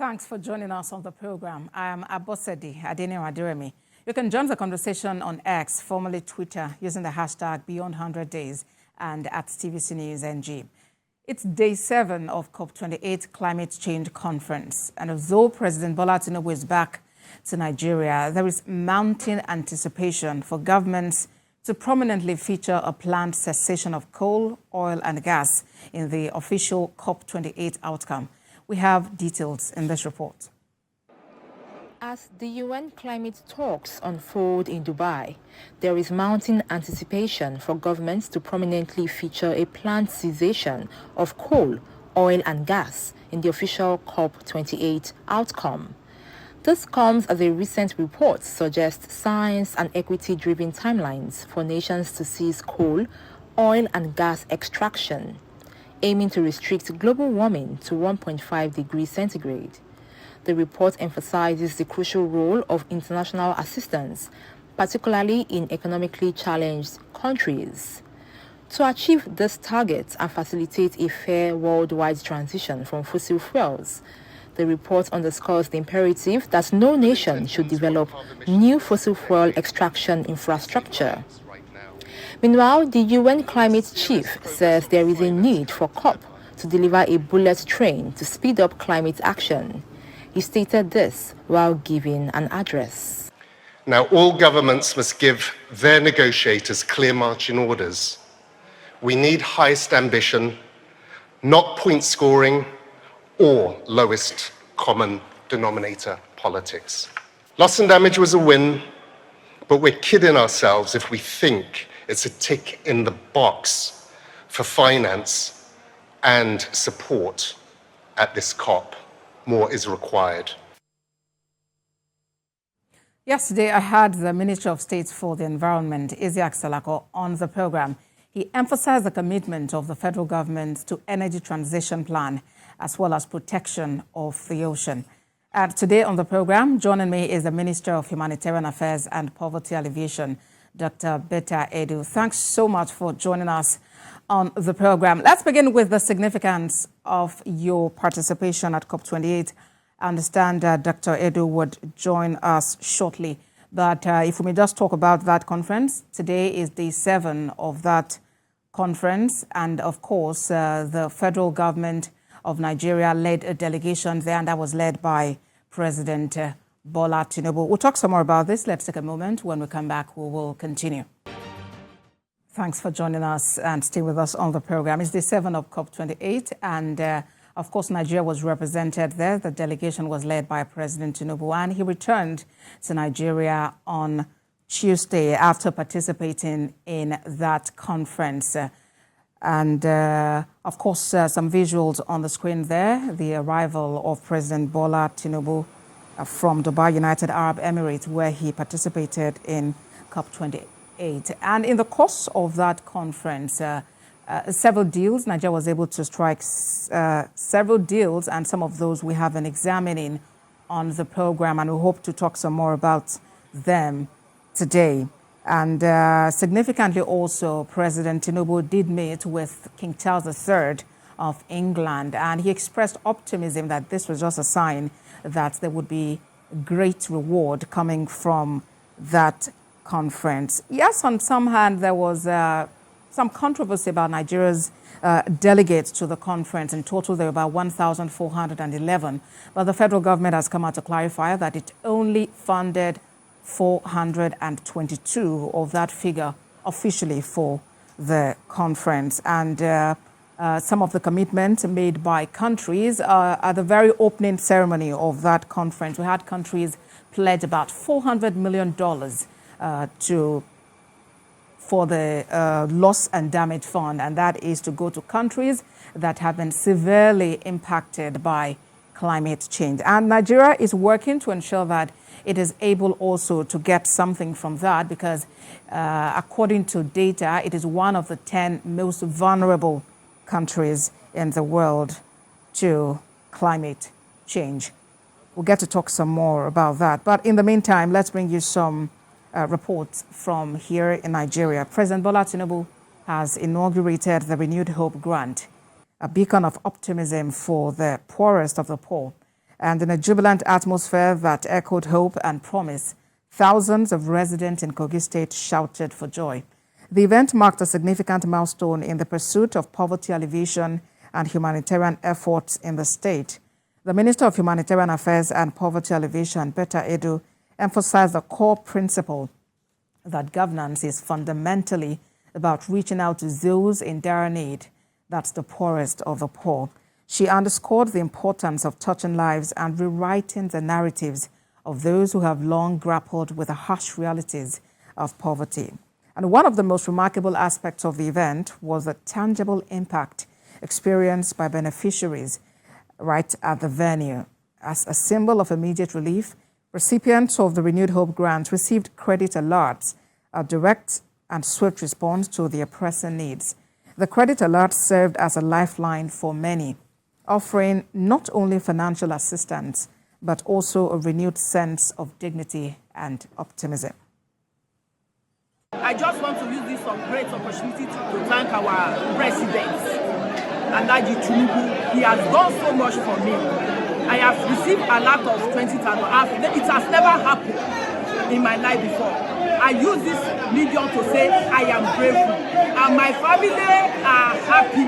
Thanks for joining us on the program. I am Abosedi Adeniran. You can join the conversation on X, formerly Twitter, using the hashtag Beyond100Days and at TVC News NG. It's day 7 of COP28 Climate Change Conference. And although President Bola Tinubu is back to Nigeria, there is mounting anticipation for governments to prominently feature a planned cessation of coal, oil and gas in the official COP28 outcome. We have details in this report. As the UN climate talks unfold in Dubai, there is mounting anticipation for governments to prominently feature a planned cessation of coal, oil and gas in the official COP28 outcome. This comes as a recent report suggests science and equity-driven timelines for nations to cease coal, oil and gas extraction, aiming to restrict global warming to 1.5 degrees centigrade. The report emphasizes the crucial role of international assistance, particularly in economically challenged countries. To achieve this target and facilitate a fair worldwide transition from fossil fuels, the report underscores the imperative that no nation should develop new fossil fuel extraction infrastructure. Meanwhile, the UN climate chief says there is a need for COP to deliver a bullet train to speed up climate action. He stated this while giving an address. Now, all governments must give their negotiators clear marching orders. We need highest ambition, not point scoring or lowest common denominator politics. Loss and damage was a win, but we're kidding ourselves if we think it's a tick in the box for finance and support at this COP. More is required. Yesterday, I had the Minister of State for the Environment, Isiaq Salako, on the program. He emphasized the commitment of the federal government to energy transition plan, as well as protection of the ocean. And today on the program, joining me is the Minister of Humanitarian Affairs and Poverty Alleviation, Dr. Betta Edu. Thanks so much for joining us on the program. Let's begin with the significance of your participation at COP28. I understand Dr. Edu would join us shortly. But if we may just talk about that conference, today is day 7 of that conference. And of course, the federal government of Nigeria led a delegation there, and that was led by President Bola Tinubu. We'll talk some more about this. Let's take a moment. When we come back, we will continue. Thanks for joining us and stay with us on the program. It's day 7 of COP28, and of course, Nigeria was represented there. The delegation was led by President Tinubu, and he returned to Nigeria on Tuesday after participating in that conference. And, of course, some visuals on the screen there, the arrival of President Bola Tinubu from Dubai, United Arab Emirates, where he participated in COP28. And in the course of that conference, several deals, Nigeria was able to strike several deals, and some of those we have been examining on the program, and we hope to talk some more about them today. And significantly also, President Tinubu did meet with King Charles III of England, and he expressed optimism that this was just a sign that there would be great reward coming from that conference. Yes, on some hand, there was some controversy about Nigeria's delegates to the conference. In total, there were about 1,411. But the federal government has come out to clarify that it only funded 422 of that figure officially for the conference. And some of the commitments made by countries at the very opening ceremony of that conference. We had countries pledge about $400 million for the loss and damage fund, and that is to go to countries that have been severely impacted by climate change. And Nigeria is working to ensure that it is able also to get something from that because, according to data, it is one of the 10 most vulnerable countries in the world to climate change. We'll get to talk some more about that. But in the meantime, let's bring you some reports from here in Nigeria. President Bola Tinubu has inaugurated the Renewed Hope Grant, a beacon of optimism for the poorest of the poor. And in a jubilant atmosphere that echoed hope and promise, thousands of residents in Kogi State shouted for joy. The event marked a significant milestone in the pursuit of poverty alleviation and humanitarian efforts in the state. The Minister of Humanitarian Affairs and Poverty Alleviation, Betta Edu, emphasized the core principle that governance is fundamentally about reaching out to those in dire need, that's the poorest of the poor. She underscored the importance of touching lives and rewriting the narratives of those who have long grappled with the harsh realities of poverty. And one of the most remarkable aspects of the event was the tangible impact experienced by beneficiaries right at the venue. As a symbol of immediate relief, recipients of the Renewed Hope Grant received credit alerts, a direct and swift response to their pressing needs. The credit alert served as a lifeline for many, offering not only financial assistance, but also a renewed sense of dignity and optimism. I just want to use this great opportunity to thank our president, Tinubu. He has done so much for me. I have received a lot of 20,000. It has never happened in my life before. I use this medium to say I am grateful. And my family are happy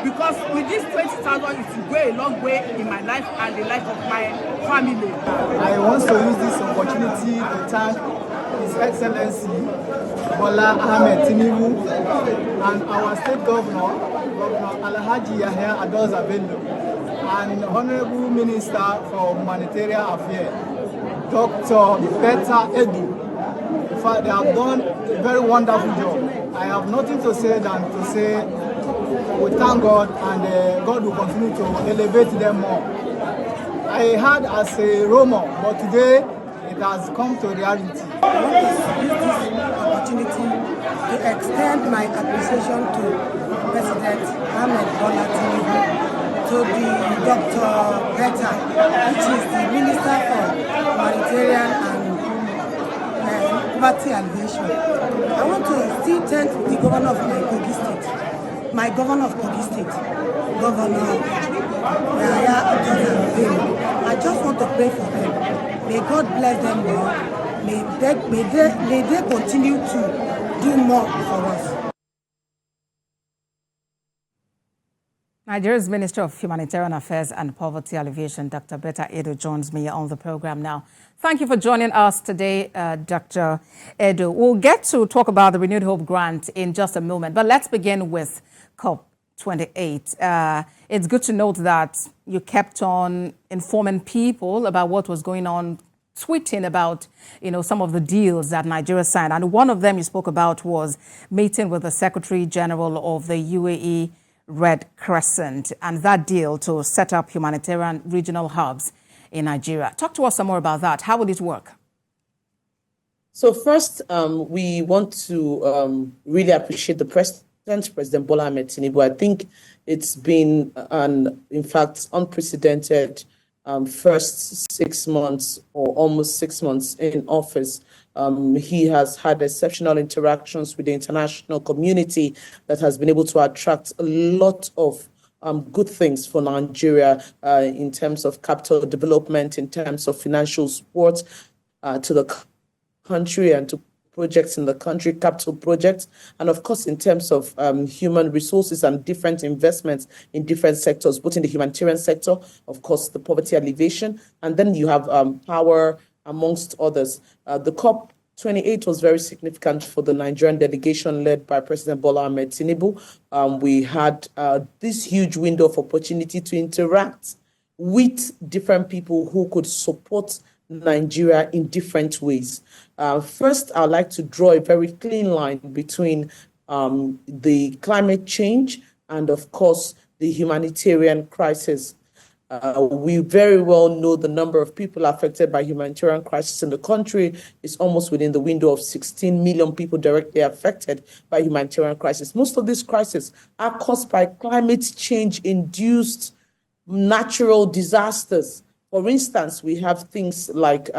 because with this 20,000, it will go a long way in my life and the life of my family. I want to use this opportunity to thank His Excellency Bola Ahmed Tinubu and our state governor, Governor Alhaji Yahya Adoza Bello, and Honorable Minister for Humanitarian Affairs, Dr. Betta Edu. In fact, they have done a very wonderful job. I have nothing to say than to say we thank God, and God will continue to elevate them more. I had as a rumor, but today it has come to reality. I want to use this opportunity to extend my appreciation to President Ahmed Bola Tinubu, to the Dr. Betta, which is the Minister for Humanitarian and Poverty Alleviation. I want to still thank the Governor of my Governor of Kogi State, Governor Naira. I just want to pray for them. May God bless them more. May they continue to do more for us. Nigeria's Minister of Humanitarian Affairs and Poverty Alleviation, Dr. Betta Edu, joins me on the program now. Thank you for joining us today, Dr. Edu. We'll get to talk about the Renewed Hope Grant in just a moment, but let's begin with COP28. It's good to note that you kept on informing people about what was going on, tweeting about, some of the deals that Nigeria signed. And one of them you spoke about was meeting with the Secretary General of the UAE Red Crescent and that deal to set up humanitarian regional hubs in Nigeria. Talk to us some more about that. How will it work? So first, we want to really appreciate the President Bola Ahmed Tinubu. I think it's been in fact, unprecedented first 6 months or almost 6 months in office. He has had exceptional interactions with the international community that has been able to attract a lot of good things for Nigeria in terms of capital development, in terms of financial support to the country and to projects in the country, capital projects, and of course in terms of human resources and different investments in different sectors, both in the humanitarian sector, of course the poverty alleviation, and then you have power amongst others. The COP28 was very significant for the Nigerian delegation led by President Bola Ahmed Tinubu. We had this huge window of opportunity to interact with different people who could support Nigeria in different ways. First, I'd like to draw a very clean line between the climate change and, of course, the humanitarian crisis. We very well know the number of people affected by humanitarian crisis in the country is almost within the window of 16 million people directly affected by humanitarian crisis. Most of these crises are caused by climate change-induced natural disasters. For instance, we have things like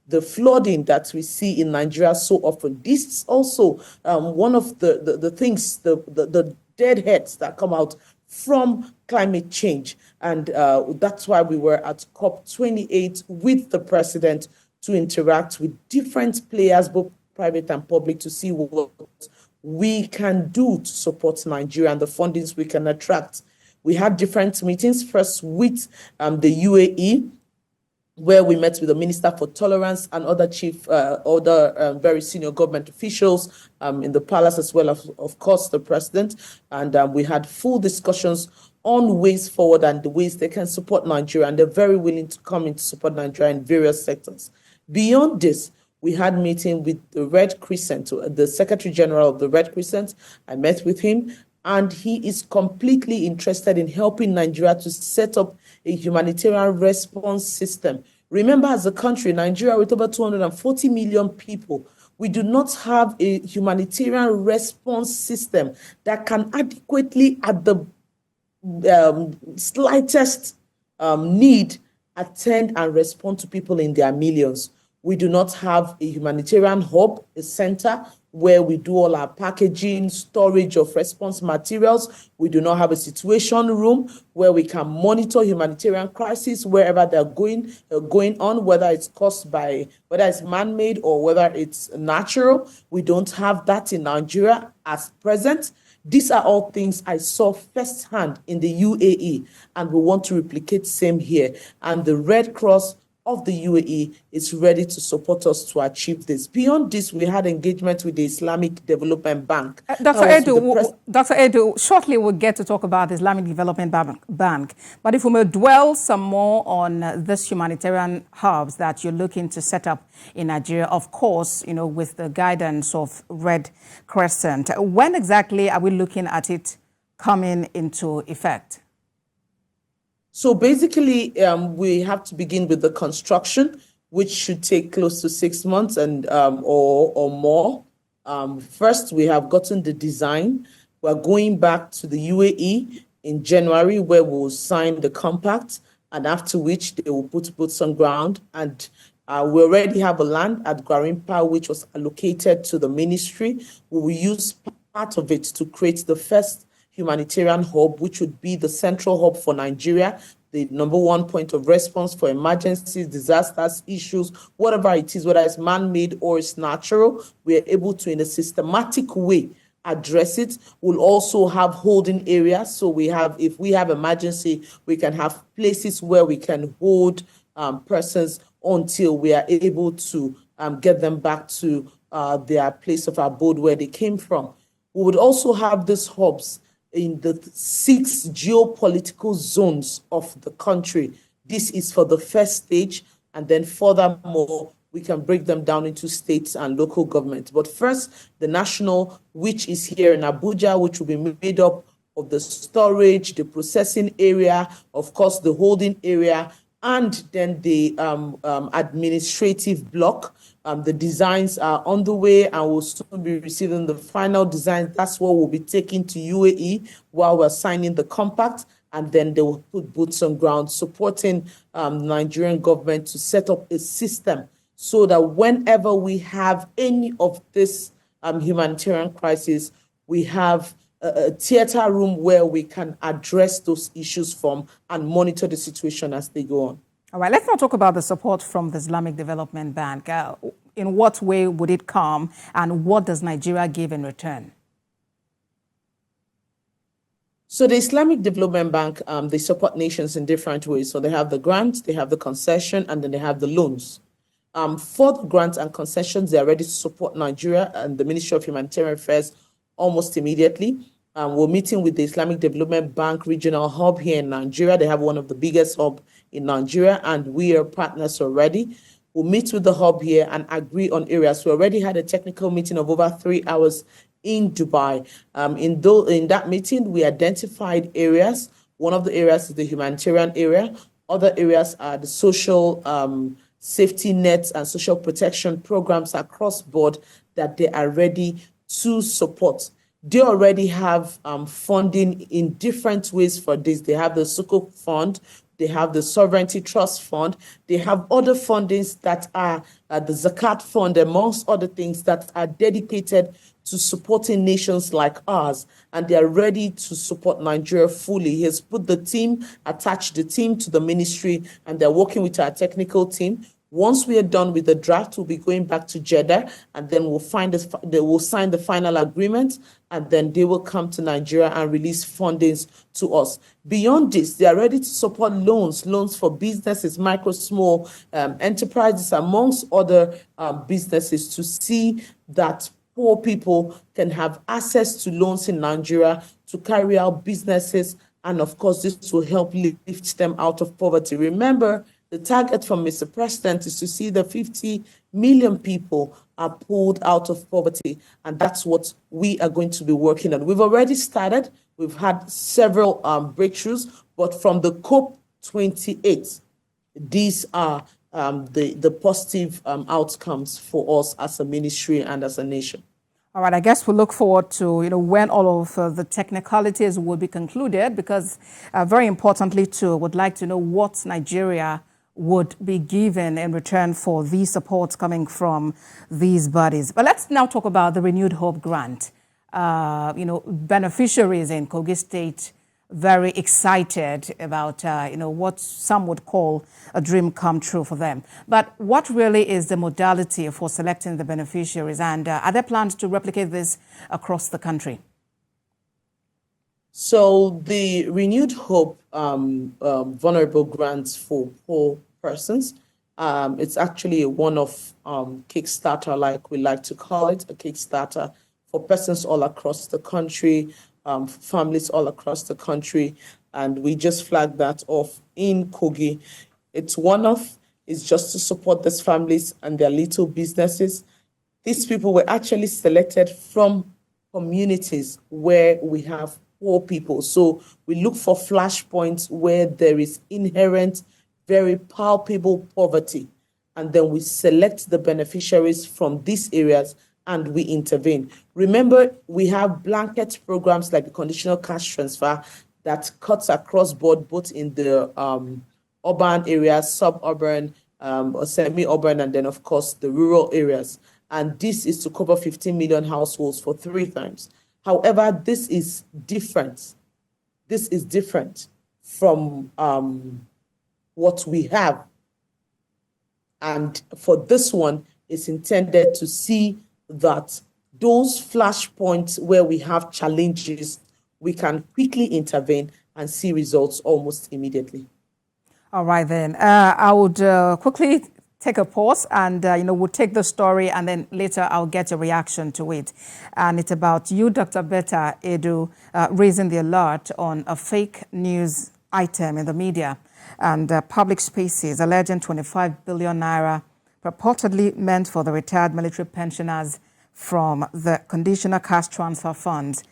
the flooding that we see in Nigeria so often. This is also one of the things, the dead heads that come out from climate change. And that's why we were at COP28 with the president to interact with different players, both private and public, to see what we can do to support Nigeria and the fundings we can attract. We had different meetings, first with the UAE, where we met with the Minister for Tolerance and other very senior government officials in the palace, as well as, of course, the president. And we had full discussions on ways forward and the ways they can support Nigeria. And they're very willing to come in to support Nigeria in various sectors. Beyond this, we had a meeting with the Red Crescent, the Secretary General of the Red Crescent. I met with him, and he is completely interested in helping Nigeria to set up a humanitarian response system. Remember, as a country, Nigeria, with over 240 million people, we do not have a humanitarian response system that can adequately, at the slightest need, attend and respond to people in their millions. We do not have a humanitarian hub, a center where we do all our packaging, storage of response materials. We do not have a situation room where we can monitor humanitarian crises wherever they're going on, whether it's caused by, whether it's man-made or whether it's natural. We don't have that in Nigeria as present. These are all things I saw firsthand in the UAE, and we want to replicate same here. And the Red Cross of the UAE is ready to support us to achieve this. Beyond this, we had engagement with the Islamic Development Bank. Dr. Edu, shortly we'll get to talk about the Islamic Development Bank. But if we may dwell some more on this humanitarian hubs that you're looking to set up in Nigeria, of course, you know, with the guidance of Red Crescent. When exactly are we looking at it coming into effect? So basically, we have to begin with the construction, which should take close to 6 months and or more. First, we have gotten the design. We're going back to the UAE in January, where we'll sign the compact, and after which they will put boots on ground. And we already have a land at Gwarimpa, which was allocated to the ministry. We will use part of it to create the first humanitarian hub, which would be the central hub for Nigeria, the number one point of response for emergencies, disasters, issues, whatever it is, whether it's man-made or it's natural. We are able to, in a systematic way, address it. We'll also have holding areas. So we have, if we have emergency, we can have places where we can hold persons until we are able to get them back to their place of abode where they came from. We would also have these hubs in the 6 geopolitical zones of the country. This is for the first stage, and then furthermore, we can break them down into states and local governments. But first, the national, which is here in Abuja, which will be made up of the storage, the processing area, of course, the holding area, and then the administrative block. The designs are on the way, and we'll soon be receiving the final design. That's what we'll be taking to UAE while we're signing the compact, and then they will put boots on ground, supporting the Nigerian government to set up a system so that whenever we have any of this humanitarian crisis, we have a theater room where we can address those issues from and monitor the situation as they go on. All right, let's now talk about the support from the Islamic Development Bank. In what way would it come, and what does Nigeria give in return? So the Islamic Development Bank, they support nations in different ways. So they have the grants, they have the concession, and then they have the loans. For the grants and concessions, they are ready to support Nigeria and the Ministry of Humanitarian Affairs almost immediately. We're meeting with the Islamic Development Bank regional hub here in Nigeria. They have one of the biggest hubs in Nigeria, and we are partners already. We'll meet with the hub here and agree on areas. We already had a technical meeting of over 3 hours in Dubai. In that meeting, we identified areas. One of the areas is the humanitarian area. Other areas are the social safety nets and social protection programs across board that they are ready to support. They already have funding in different ways for this. They have the Sukuk Fund, they have the Sovereignty Trust Fund, they have other fundings that are the Zakat Fund, amongst other things that are dedicated to supporting nations like ours, and they are ready to support Nigeria fully. He has put the team, attached the team to the ministry, and they're working with our technical team. Once we are done with the draft, we'll be going back to Jeddah, and then they will sign the final agreement, and then they will come to Nigeria and release fundings to us. Beyond this, they are ready to support loans for businesses, micro, small enterprises, amongst other businesses, to see that poor people can have access to loans in Nigeria to carry out businesses. And of course, this will help lift them out of poverty. Remember, the target from Mr. President is to see the 50 million people are pulled out of poverty. And that's what we are going to be working on. We've already started. We've had several breakthroughs, but from the COP28, these are the positive outcomes for us as a ministry and as a nation. All right, I guess we'll look forward to, when all of the technicalities will be concluded, because very importantly, too, would like to know what Nigeria would be given in return for these supports coming from these bodies. But let's now talk about the Renewed Hope grant. Beneficiaries in Kogi State very excited about, what some would call a dream come true for them. But what really is the modality for selecting the beneficiaries? And are there plans to replicate this across the country? So the Renewed Hope vulnerable grants for poor persons, it's actually a one-off Kickstarter, like we like to call it, a Kickstarter for persons all across the country, families all across the country, and we just flagged that off in Kogi. It's one-off. It's just to support these families and their little businesses. These people were actually selected from communities where we have poor people. So we look for flashpoints where there is inherent, very palpable poverty, and then we select the beneficiaries from these areas and we intervene. Remember, we have blanket programs like the conditional cash transfer that cuts across board, both in the urban areas, suburban, or semi-urban, and then, of course, the rural areas. And this is to cover 15 million households for 3 times. However, this is different. This is different from what we have. And for this one, it's intended to see that those flashpoints where we have challenges, we can quickly intervene and see results almost immediately. All right, then. I would quickly take a pause and, we'll take the story and then later I'll get a reaction to it. And it's about you, Dr. Betta Edu, raising the alert on a fake news item in the media and public spaces alleging 25 billion naira purportedly meant for the retired military pensioners from the conditional cash transfer funds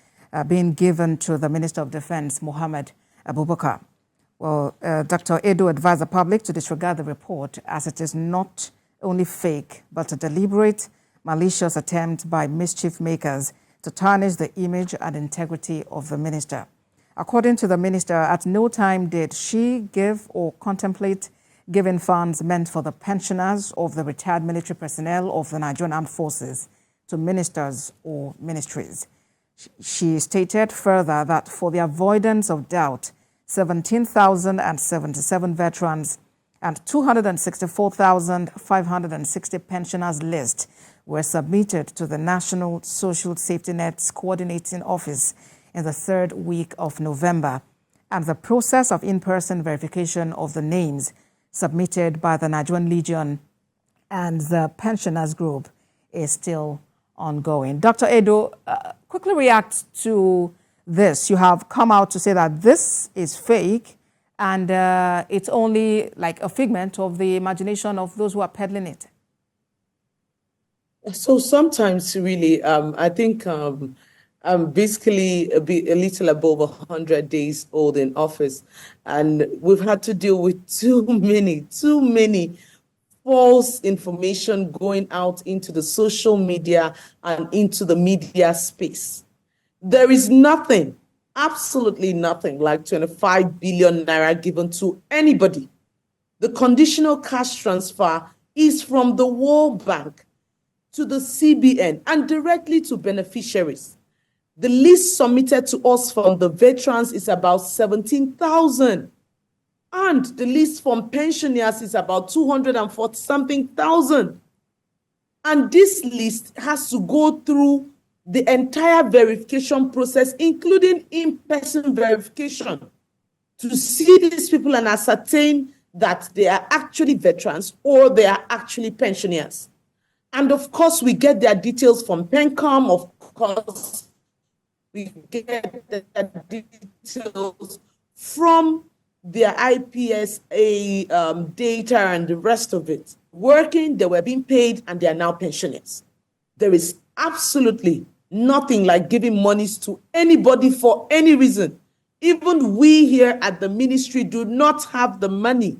being given to the Minister of Defense, Mohammed Abubakar. Well, Dr. Edu advised the public to disregard the report as it is not only fake, but a deliberate, malicious attempt by mischief makers to tarnish the image and integrity of the minister. According to the minister, at no time did she give or contemplate giving funds meant for the pensioners of the retired military personnel of the Nigerian Armed Forces to ministers or ministries. She stated further that for the avoidance of doubt, 17,077 veterans and 264,560 pensioners list were submitted to the National Social Safety Net's Coordinating Office in the 3rd week of November, and the process of in-person verification of the names submitted by the Nigerian Legion and the pensioners group is still ongoing. Dr. Edo, quickly react to this. You have come out to say that this is fake and it's only like a figment of the imagination of those who are peddling it. So sometimes really, I think I'm basically a little above 100 days old in office, and we've had to deal with too many false information going out into the social media and into the media space. There is nothing absolutely nothing like 25 billion naira given to anybody. The conditional cash transfer is from the World Bank to the CBN and directly to beneficiaries. The list submitted to us from the veterans is about 17,000. And the list from pensioners is about 240-something thousand. And this list has to go through the entire verification process, including in-person verification, to see these people and ascertain that they are actually veterans or they are actually pensioners. And of course, we get their details from PENCOM. Of course, we get their details from their IPSA data and the rest of it. Working, they were being paid, and they are now pensioners. There is absolutely nothing like giving monies to anybody for any reason. Even we here at the ministry do not have the money.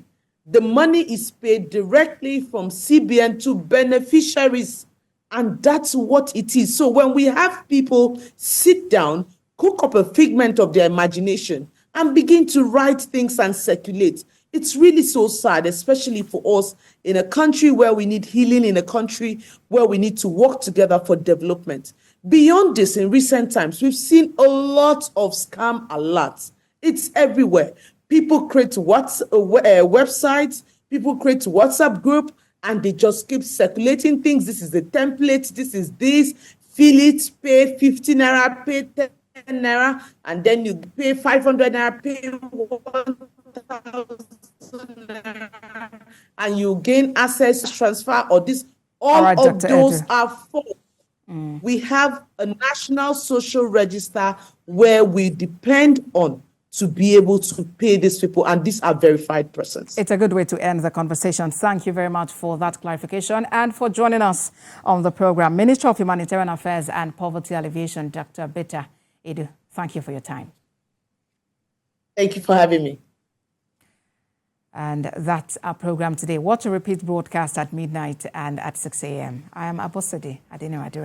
The money is paid directly from CBN to beneficiaries, and that's what it is. So when we have people sit down, cook up a figment of their imagination, and begin to write things and circulate, it's really so sad, especially for us in a country where we need healing, in a country where we need to work together for development. Beyond this, in recent times, we've seen a lot of scam alerts. It's everywhere. People create websites, people create WhatsApp group, and they just keep circulating things. This is the template, this is this, fill it, pay 50 naira, pay 10 naira, and then you pay 500 naira, pay 1,000 naira, and you gain access transfer or this. All right, of those are false. We have a national social register where we depend on to be able to pay these people, and these are verified persons. It's a good way to end the conversation. Thank you very much for that clarification and for joining us on the program. Minister of Humanitarian Affairs and Poverty Alleviation, Dr. Betta Edu, thank you for your time. Thank you for having me. And that's our program today. Watch a repeat broadcast at midnight and at 6 a.m. I am Abosede Adenu Adure.